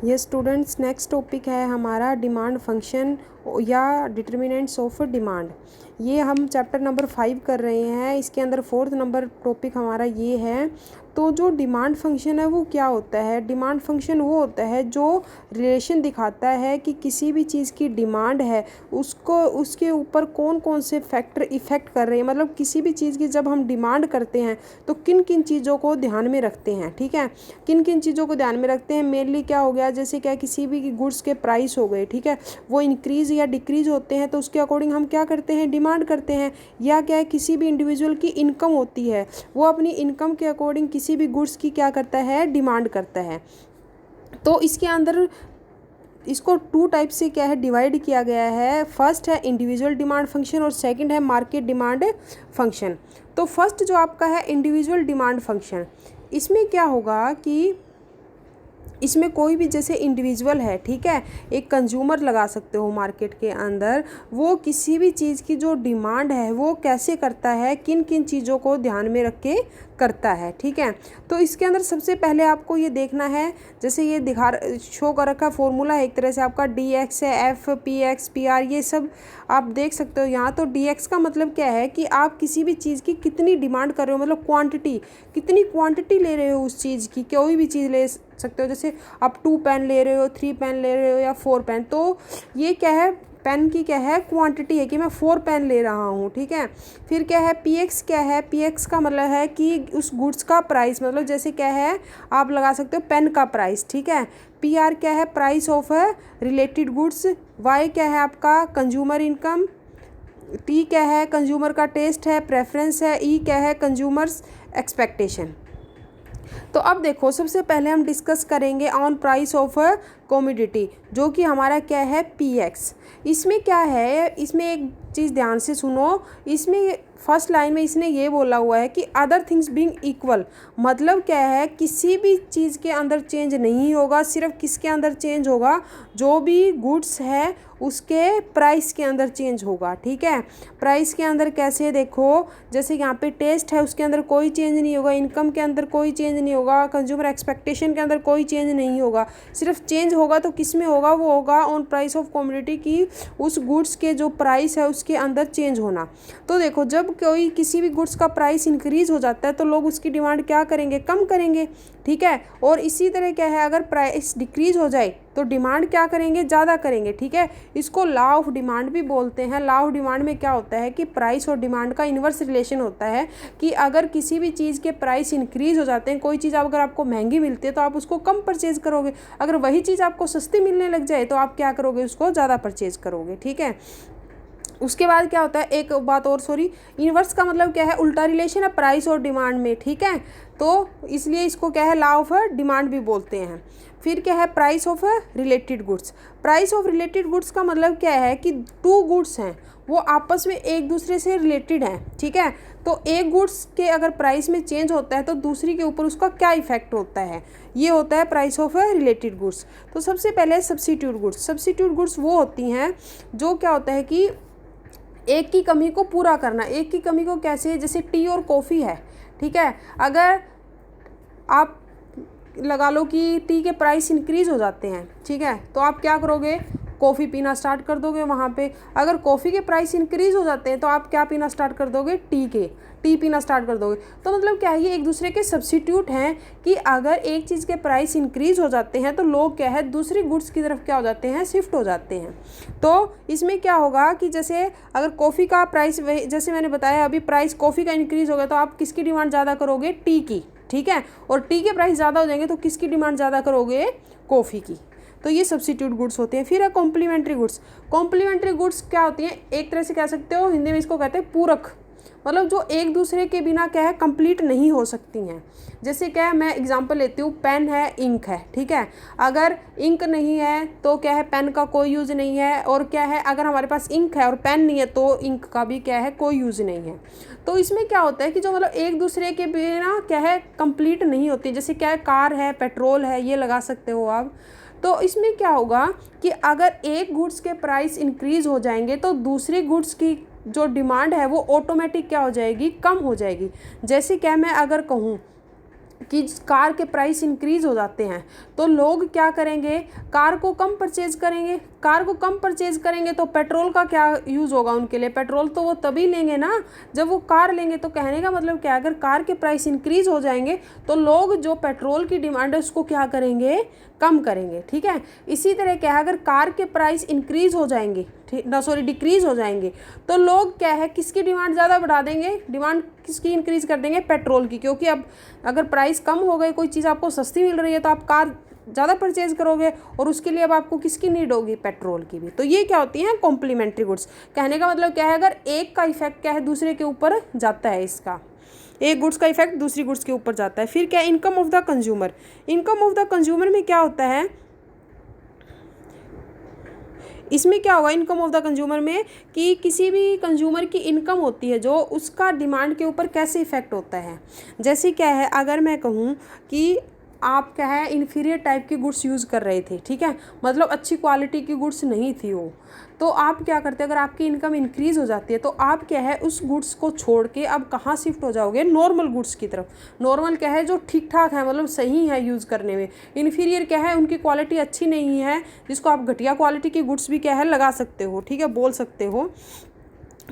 ये students next topic है हमारा डिमांड फंक्शन या डिटर्मिनेंट्स ऑफ डिमांड। ये हम चैप्टर नंबर 5 कर रहे हैं। इसके अंदर 4th नंबर टॉपिक हमारा ये है। तो जो डिमांड फंक्शन है वो क्या होता है? डिमांड फंक्शन वो होता है जो रिलेशन दिखाता है कि किसी भी चीज़ की डिमांड है उसको उसके ऊपर कौन कौन से फैक्टर इफ़ेक्ट कर रहे हैं। मतलब किसी भी चीज़ की जब हम डिमांड करते हैं तो किन किन चीज़ों को ध्यान में रखते हैं। ठीक है, किन किन चीज़ों को ध्यान में रखते हैं? मेनली क्या हो गया, जैसे क्या किसी भी गुड्स के प्राइस हो गए, ठीक है, वो इंक्रीज़ या डिक्रीज़ होते हैं तो उसके अकॉर्डिंग हम क्या करते हैं, डिमांड करते हैं। या क्या है, किसी भी इंडिविजुअल की इनकम होती है, वो अपनी इनकम के अकॉर्डिंग किसी भी गुड्स की क्या करता है, डिमांड करता है। तो इसके अंदर इसको 2 टाइप से क्या है डिवाइड किया गया है। फर्स्ट है इंडिविजुअल डिमांड फंक्शन और सेकंड है मार्केट डिमांड फंक्शन। तो फर्स्ट जो आपका है इंडिविजुअल डिमांड फंक्शन, इसमें क्या होगा कि इसमें कोई भी जैसे इंडिविजुअल है, ठीक है, एक कंज्यूमर लगा सकते हो मार्केट के अंदर, वो किसी भी चीज़ की जो डिमांड है वो कैसे करता है, किन किन चीज़ों को ध्यान में रख के करता है। ठीक है, तो इसके अंदर सबसे पहले आपको ये देखना है, जैसे ये शो कर रखा फॉर्मूला है एक तरह से आपका DX है, F PX PR ये सब आप देख सकते हो यहाँ। तो DX का मतलब क्या है कि आप किसी भी चीज़ की कितनी डिमांड कर रहे हो, मतलब क्वांटिटी, कितनी क्वांटिटी ले रहे हो उस चीज़ की। कोई भी चीज़ ले सकते हो, जैसे आप 2 पेन ले रहे हो, 3 पेन ले रहे हो या 4 पेन, तो ये क्या है, पेन की क्या है, क्वांटिटी है कि मैं 4 पेन ले रहा हूँ। ठीक है, फिर क्या है, PX क्या है, PX का मतलब है कि उस गुड्स का प्राइस, मतलब जैसे क्या है आप लगा सकते हो पेन का प्राइस। ठीक है, PR क्या है, price of related goods. Y क्या है आपका, कंज्यूमर इनकम। T क्या है, कंज्यूमर का टेस्ट है, प्रेफरेंस है। E क्या है, कंज्यूमर्स एक्सपेक्टेशन। तो अब देखो, सबसे पहले हम डिस्कस करेंगे ऑन प्राइस ऑफ कमोडिटी, जो कि हमारा क्या है, PX। इसमें क्या है, इसमें एक चीज़ ध्यान से सुनो, इसमें फर्स्ट लाइन में इसने ये बोला हुआ है कि अदर थिंग्स बीइंग इक्वल, मतलब क्या है, किसी भी चीज़ के अंदर चेंज नहीं होगा, सिर्फ किसके अंदर चेंज होगा, जो भी गुड्स है उसके प्राइस के अंदर चेंज होगा। ठीक है, प्राइस के अंदर कैसे, देखो जैसे यहाँ पे टेस्ट है उसके अंदर कोई चेंज नहीं होगा, इनकम के अंदर कोई चेंज नहीं होगा, कंज्यूमर एक्सपेक्टेशन के अंदर कोई चेंज नहीं होगा। सिर्फ चेंज होगा तो किस में होगा, वो होगा ऑन प्राइस ऑफ कमोडिटी की, उस गुड्स के जो प्राइस है उसके अंदर चेंज होना। तो देखो, जब कोई किसी भी गुड्स का प्राइस इंक्रीज हो जाता है तो लोग उसकी डिमांड क्या करेंगे, कम करेंगे। ठीक है, और इसी तरह क्या है, अगर प्राइस डिक्रीज हो जाए तो डिमांड क्या करेंगे, ज़्यादा करेंगे। ठीक है, इसको लॉ ऑफ डिमांड भी बोलते हैं। लॉ ऑफ डिमांड में क्या होता है कि प्राइस और डिमांड का इन्वर्स रिलेशन होता है कि अगर किसी भी चीज़ के प्राइस इंक्रीज हो जाते हैं, कोई चीज़ अगर आपको महंगी मिलती है तो आप उसको कम परचेज करोगे, अगर वही चीज़ आपको सस्ती मिलने लग जाए तो आप क्या करोगे, उसको ज़्यादा परचेज करोगे। ठीक है, उसके बाद क्या होता है, एक बात और, सॉरी, इन्वर्स का मतलब क्या है, उल्टा रिलेशन है प्राइस और डिमांड में। ठीक है, तो इसलिए इसको क्या है, लॉ ऑफ डिमांड भी बोलते हैं। फिर क्या है, price of related goods. Price of related goods का मतलब क्या है कि 2 गुड्स हैं वो आपस में एक दूसरे से रिलेटेड हैं। ठीक है, तो एक गुड्स के अगर प्राइस में चेंज होता है तो दूसरी के ऊपर उसका क्या इफेक्ट होता है, ये होता है प्राइस ऑफ रिलेटेड गुड्स। तो सबसे पहले सब्स्टिट्यूट गुड्स। सब्स्टिट्यूट गुड्स वो होती हैं जो क्या होता है कि एक की कमी को पूरा करना। एक की कमी को कैसे, जैसे टी और कॉफ़ी है। ठीक है, अगर आप लगा लो कि टी के प्राइस इंक्रीज़ हो जाते हैं, ठीक है, तो आप क्या करोगे, कॉफ़ी पीना स्टार्ट कर दोगे वहाँ पे। अगर कॉफ़ी के प्राइस इंक्रीज़ हो जाते हैं तो आप क्या पीना स्टार्ट कर दोगे, टी पीना स्टार्ट कर दोगे। तो मतलब क्या है, ये एक दूसरे के सब्स्टिट्यूट हैं कि अगर एक चीज़ के प्राइस इंक्रीज़ हो जाते हैं तो लोग क्या है, दूसरी गुड्स की तरफ क्या हो जाते हैं, शिफ्ट हो जाते हैं। तो इसमें क्या होगा कि जैसे अगर कॉफ़ी का प्राइस, जैसे मैंने बताया अभी, प्राइस कॉफ़ी का इंक्रीज़ होगा तो आप किसकी डिमांड ज़्यादा करोगे, टी की। ठीक है, और टी के प्राइस ज़्यादा हो जाएंगे तो किसकी डिमांड ज़्यादा करोगे, कॉफ़ी की। तो ये सब्स्टिट्यूट गुड्स होते हैं। फिर है कॉम्प्लीमेंट्री गुड्स। कॉम्प्लीमेंट्री गुड्स क्या होती हैं, एक तरह से कह सकते हो, हिंदी में इसको कहते हैं पूरक, मतलब जो एक दूसरे के बिना क्या है, कंप्लीट नहीं हो सकती हैं। जैसे क्या है, मैं एग्जांपल लेती हूँ, पेन है, इंक है। ठीक है, अगर इंक नहीं है तो क्या है, पेन का कोई यूज़ नहीं है, और क्या है, अगर हमारे पास इंक है और पेन नहीं है तो इंक का भी क्या है, कोई यूज़ नहीं है। तो इसमें क्या होता है कि जो मतलब एक दूसरे के बिना क्या है, कंप्लीट नहीं होती। जैसे क्या है, कार है, पेट्रोल है, ये लगा सकते हो आप। तो इसमें क्या होगा कि अगर एक गुड्स के प्राइस इंक्रीज़ हो जाएंगे तो दूसरी गुड्स की जो डिमांड है वो ऑटोमेटिक क्या हो जाएगी, कम हो जाएगी। जैसे क्या मैं अगर कहूँ कि कार के प्राइस इंक्रीज़ हो जाते हैं तो लोग क्या करेंगे, कार को कम परचेज़ करेंगे। कार को कम परचेज़ करेंगे तो पेट्रोल का क्या यूज़ होगा उनके लिए, पेट्रोल तो वो तभी लेंगे ना जब वो कार लेंगे। तो कहने का मतलब क्या है, अगर कार के प्राइस इंक्रीज़ हो जाएंगे तो लोग जो पेट्रोल की डिमांड है उसको क्या करेंगे, कम करेंगे। ठीक है, इसी तरह क्या है, अगर कार के प्राइस इंक्रीज़ हो जाएंगे, डिक्रीज़ हो जाएंगे तो लोग क्या है, किसकी डिमांड ज़्यादा बढ़ा देंगे, डिमांड किसकी इंक्रीज़ कर देंगे, पेट्रोल की। क्योंकि अब अगर प्राइस कम हो गई, कोई चीज़ आपको सस्ती मिल रही है तो आप कार ज़्यादा परचेज़ करोगे और उसके लिए अब आपको किसकी नीड होगी, पेट्रोल की भी। तो ये क्या होती हैं, कॉम्प्लीमेंट्री गुड्स। कहने का मतलब क्या है, अगर एक का इफेक्ट क्या है दूसरे के ऊपर जाता है, इसका एक गुड्स का इफेक्ट दूसरी गुड्स के ऊपर जाता है। फिर क्या, income of the consumer. Income of the consumer में क्या होता है, इसमें क्या होगा इनकम ऑफ द कंज्यूमर में, कि किसी भी कंज्यूमर की इनकम होती है जो उसका डिमांड के ऊपर कैसे इफेक्ट होता है। जैसे क्या है, अगर मैं कहूँ कि आप क्या है इन्फीरियर टाइप की गुड्स यूज़ कर रहे थे, ठीक है, मतलब अच्छी क्वालिटी की गुड्स नहीं थी वो, तो आप क्या करते हैं, अगर आपकी इनकम इंक्रीज़ हो जाती है तो आप क्या है उस गुड्स को छोड़ के अब कहाँ शिफ्ट हो जाओगे, नॉर्मल गुड्स की तरफ। नॉर्मल क्या है, जो ठीक ठाक है, मतलब सही है यूज़ करने में। इन्फीरियर क्या है, उनकी क्वालिटी अच्छी नहीं है, जिसको आप घटिया क्वालिटी की गुड्स भी क्या है लगा सकते हो, ठीक है, बोल सकते हो।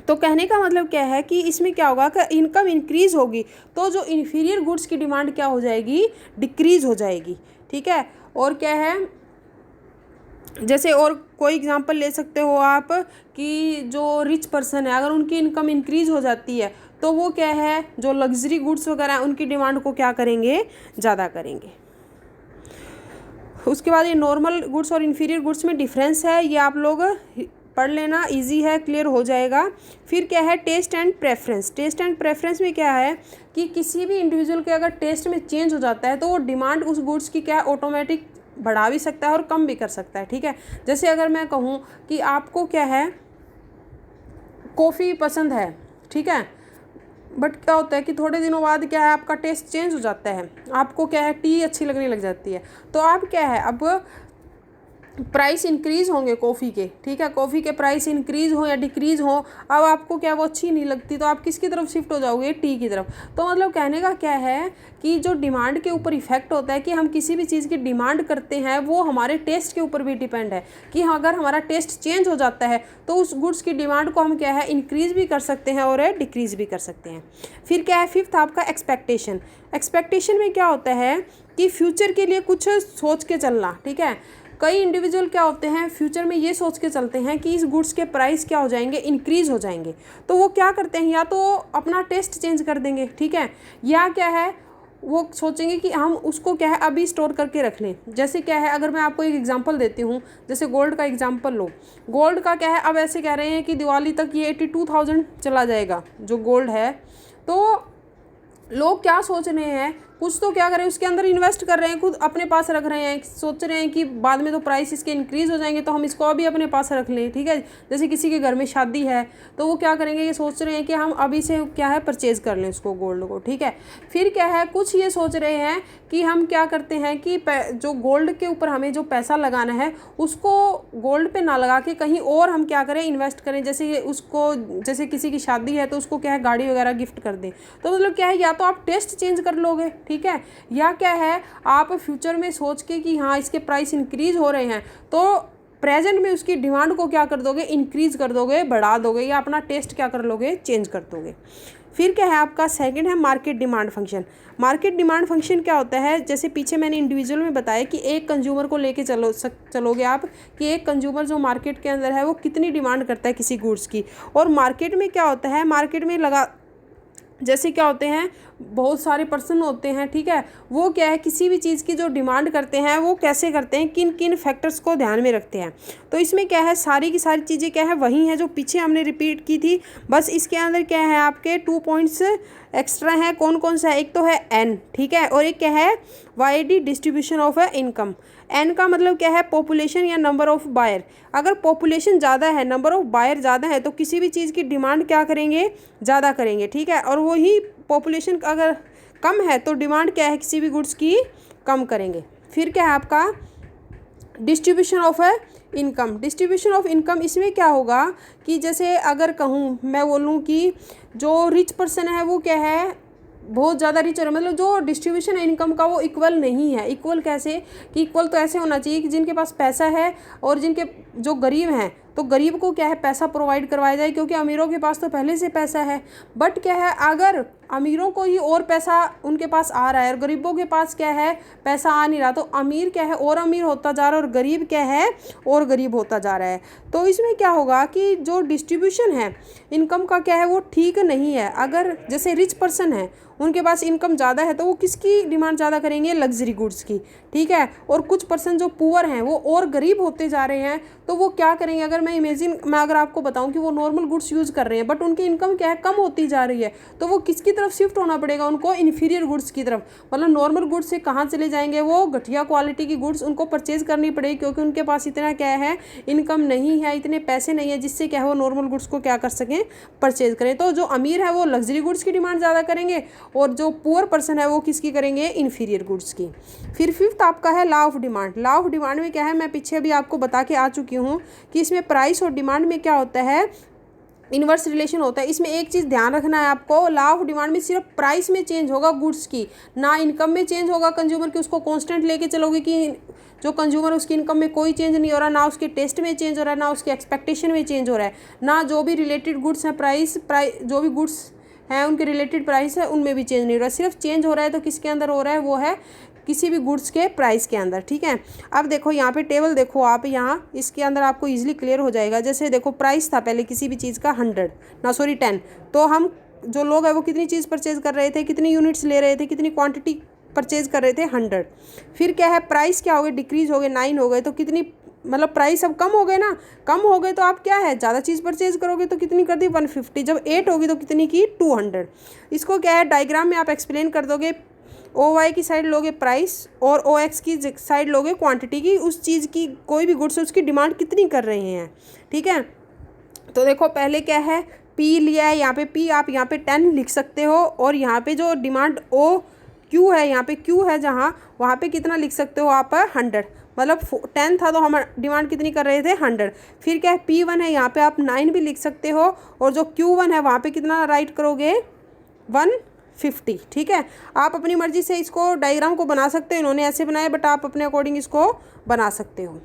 तो कहने का मतलब क्या है कि इसमें क्या होगा कि इनकम इंक्रीज़ होगी तो जो इन्फीरियर गुड्स की डिमांड क्या हो जाएगी, डिक्रीज़ हो जाएगी। ठीक है, और क्या है, जैसे और कोई एग्जांपल ले सकते हो आप कि जो रिच पर्सन है, अगर उनकी इनकम इंक्रीज़ हो जाती है तो वो क्या है, जो लग्जरी गुड्स वगैरह उनकी डिमांड को क्या करेंगे, ज़्यादा करेंगे। उसके बाद ये नॉर्मल गुड्स और इन्फीरियर गुड्स में डिफरेंस है, ये आप लोग पढ़ लेना, इजी है, क्लियर हो जाएगा। फिर क्या है, taste and preference. Taste and preference में क्या है कि किसी भी इंडिविजुअल के अगर टेस्ट में चेंज हो जाता है तो वो डिमांड उस गुड्स की क्या है ऑटोमेटिक बढ़ा भी सकता है और कम भी कर सकता है। ठीक है, जैसे अगर मैं कहूँ कि आपको क्या है कॉफ़ी पसंद है, ठीक है, बट क्या होता है कि थोड़े दिनों बाद क्या है आपका टेस्ट चेंज हो जाता है, आपको क्या है टी अच्छी लगने लग जाती है, तो आप क्या है अब प्राइस इंक्रीज़ होंगे कॉफ़ी के, ठीक है, कॉफ़ी के प्राइस इंक्रीज़ हो या डिक्रीज़ हो, अब आपको क्या वो अच्छी नहीं लगती तो आप किसकी तरफ शिफ्ट हो जाओगे, टी की तरफ। तो मतलब कहने का क्या है कि जो डिमांड के ऊपर इफेक्ट होता है कि हम किसी भी चीज़ की डिमांड करते हैं वो हमारे टेस्ट के ऊपर भी डिपेंड है कि अगर हमारा टेस्ट चेंज हो जाता है तो उस गुड्स की डिमांड को हम क्या है इंक्रीज़ भी कर सकते हैं और डिक्रीज़ भी कर सकते हैं। फिर क्या है, फिफ्थ आपका एक्सपेक्टेशन। एक्सपेक्टेशन में क्या होता है कि फ्यूचर के लिए कुछ सोच के चलना। ठीक है, कई इंडिविजुअल क्या होते हैं फ्यूचर में ये सोच के चलते हैं कि इस गुड्स के प्राइस क्या हो जाएंगे, इंक्रीज़ हो जाएंगे, तो वो क्या करते हैं या तो अपना टेस्ट चेंज कर देंगे, ठीक है, या क्या है वो सोचेंगे कि हम उसको क्या है अभी स्टोर करके रख लें। जैसे क्या है, अगर मैं आपको एक एग्जांपल देती हूँ, जैसे गोल्ड का एग्जांपल लो। गोल्ड का क्या है, अब ऐसे कह रहे हैं कि दिवाली तक ये 82,000 चला जाएगा जो गोल्ड है, तो लोग क्या सोच रहे हैं, कुछ तो क्या करें उसके अंदर इन्वेस्ट कर रहे हैं, खुद अपने पास रख रहे हैं, सोच रहे हैं कि बाद में तो प्राइस इसके इंक्रीज़ हो जाएंगे तो हम इसको अभी अपने पास रख लें। ठीक है, जैसे किसी के घर में शादी है तो वो क्या करेंगे, ये सोच रहे हैं कि हम अभी से क्या है परचेज़ कर लें उसको, गोल्ड को। ठीक है, फिर क्या है, कुछ ये सोच रहे हैं कि हम क्या करते हैं कि जो गोल्ड के ऊपर हमें जो पैसा लगाना है उसको गोल्ड पे ना लगा के कहीं और हम क्या करें, इन्वेस्ट करें। जैसे उसको, जैसे किसी की शादी है तो उसको क्या है गाड़ी वगैरह गिफ्ट कर दें। तो मतलब क्या है, या तो आप टेस्ट चेंज कर लोगे, ठीक है, या क्या है आप फ्यूचर में सोच के कि हाँ इसके प्राइस इंक्रीज़ हो रहे हैं तो प्रेजेंट में उसकी डिमांड को क्या कर दोगे, इंक्रीज़ कर दोगे, बढ़ा दोगे, या अपना टेस्ट क्या कर लोगे, चेंज कर दोगे। फिर क्या है आपका सेकंड है market demand function. Market demand function क्या होता है, जैसे पीछे मैंने इंडिविजुअल में बताया कि एक कंज्यूमर को लेके चलोगे आप कि एक कंज्यूमर जो मार्केट के अंदर है वो कितनी डिमांड करता है किसी गुड्स की। और मार्केट में क्या होता है, मार्केट में जैसे क्या होते हैं बहुत सारे पर्सन होते हैं, ठीक है, वो क्या है किसी भी चीज़ की जो डिमांड करते हैं वो कैसे करते हैं, किन किन फैक्टर्स को ध्यान में रखते हैं। तो इसमें क्या है, सारी की सारी चीज़ें क्या है वही हैं जो पीछे हमने रिपीट की थी, बस इसके अंदर क्या है आपके 2 पॉइंट्स एक्स्ट्रा हैं। कौन कौन सा है, एक तो है एन, ठीक है, और एक क्या है वाईडी डिस्ट्रीब्यूशन ऑफ इनकम। एन का मतलब क्या है, पॉपुलेशन या नंबर ऑफ़ बायर। अगर पॉपुलेशन ज़्यादा है, नंबर ऑफ़ बायर ज़्यादा है तो किसी भी चीज़ की डिमांड क्या करेंगे, ज़्यादा करेंगे, ठीक है, और वही पॉपुलेशन अगर कम है तो डिमांड क्या है किसी भी गुड्स की कम करेंगे। फिर क्या है आपका distribution of income. Distribution of income इसमें क्या होगा कि जैसे अगर कहूँ मैं बोलूँ कि जो रिच पर्सन है वो क्या है बहुत ज़्यादा रिच हो रहे हैं, मतलब जो डिस्ट्रीब्यूशन है इनकम का वो इक्वल नहीं है। इक्वल कैसे कि इक्वल तो ऐसे होना चाहिए कि जिनके पास पैसा है और जिनके जो गरीब हैं तो गरीब को क्या है पैसा प्रोवाइड करवाया जाए, क्योंकि अमीरों के पास तो पहले से पैसा है। बट क्या है, अगर अमीरों को ही और पैसा उनके पास आ रहा है और गरीबों के पास क्या है पैसा आ नहीं रहा, तो अमीर क्या है और अमीर होता जा रहा है और गरीब क्या है और गरीब होता जा रहा है। तो इसमें क्या होगा कि जो डिस्ट्रीब्यूशन है इनकम का क्या है वो ठीक नहीं है। अगर जैसे रिच पर्सन है उनके पास इनकम ज़्यादा है तो वो किसकी डिमांड ज़्यादा करेंगे, लग्जरी गुड्स की, ठीक है। और कुछ पर्सन जो पुअर हैं वो और गरीब होते जा रहे हैं तो वो क्या करेंगे, अगर मैं अगर आपको बताऊं कि वो नॉर्मल गुड्स यूज़ कर रहे हैं बट उनकी इनकम क्या है कम होती जा रही है, तो वो किसकी तरफ शिफ्ट होना पड़ेगा उनको, इन्फीरियर गुड्स की तरफ। मतलब नॉर्मल गुड्स से कहाँ चले जाएंगे, वो घटिया क्वालिटी की गुड्स उनको परचेज करनी पड़ेगी, क्योंकि उनके पास इतना क्या है इनकम नहीं है, इतने पैसे नहीं है जिससे क्या है वो नॉर्मल गुड्स को क्या कर सकें, परचेज करें। तो जो अमीर है वो लग्जरी गुड्स की डिमांड ज़्यादा करेंगे और जो पुअर पर्सन है वो किसकी करेंगे, इन्फीरियर गुड्स की। फिर फिफ्थ आपका है law of demand. Law of demand में क्या है, मैं पीछे अभी आपको बता के आ चुकी हूँ कि इसमें प्राइस और डिमांड में क्या होता है, इन्वर्स रिलेशन होता है। इसमें एक चीज़ ध्यान रखना है आपको, लॉ ऑफ डिमांड में सिर्फ प्राइस में चेंज होगा गुड्स की, ना इनकम में चेंज होगा कंज्यूमर की। उसको कांस्टेंट लेके चलोगे कि जो कंज्यूमर उसकी इनकम में कोई चेंज नहीं हो रहा, ना उसके टेस्ट में चेंज हो रहा है, ना उसके एक्सपेक्टेशन में चेंज हो रहा है, ना जो भी रिलेटेड गुड्स हैं प्राइस जो भी गुड्स हैं उनके रिलेटेड प्राइस है उनमें भी चेंज नहीं हो रहा, सिर्फ चेंज हो रहा है तो किसके अंदर हो रहा है, वो है किसी भी गुड्स के प्राइस के अंदर, ठीक है। अब देखो यहाँ पे टेबल देखो आप, यहाँ इसके अंदर आपको इजीली क्लियर हो जाएगा। जैसे देखो प्राइस था पहले किसी भी चीज़ का 10, तो हम जो लोग हैं वो कितनी चीज़ परचेज कर रहे थे, कितनी यूनिट्स ले रहे थे, कितनी क्वांटिटी परचेज कर रहे थे, 100। फिर क्या है प्राइस क्या हो गए, डिक्रीज हो गए, 9 हो गए, तो कितनी मतलब प्राइस अब कम हो गए ना, कम हो गए तो आप क्या है ज़्यादा चीज़ परचेज करोगे तो कितनी कर दी 150, जब 8 होगी तो कितनी की 200। इसको क्या है डायग्राम में आप एक्सप्लेन कर दोगे, OY की साइड लोगे प्राइस और OX की साइड लोगे क्वांटिटी की, उस चीज़ की कोई भी गुड्स उसकी डिमांड कितनी कर रहे हैं, ठीक है। तो देखो पहले क्या है P लिया है, यहाँ पे P आप यहाँ पे 10 लिख सकते हो और यहाँ पे जो डिमांड OQ है, यहाँ पे Q है जहाँ, वहाँ पे कितना लिख सकते हो आप 100, मतलब 10 था तो हम डिमांड कितनी कर रहे थे 100। फिर क्या है P1 है, यहाँ पे आप 9 भी लिख सकते हो और जो Q1 है वहाँ पे कितना राइट करोगे 150, ठीक है। आप अपनी मर्जी से इसको डायग्राम को बना सकते हो, इन्होंने ऐसे बनाया बट आप अपने अकॉर्डिंग इसको बना सकते हो।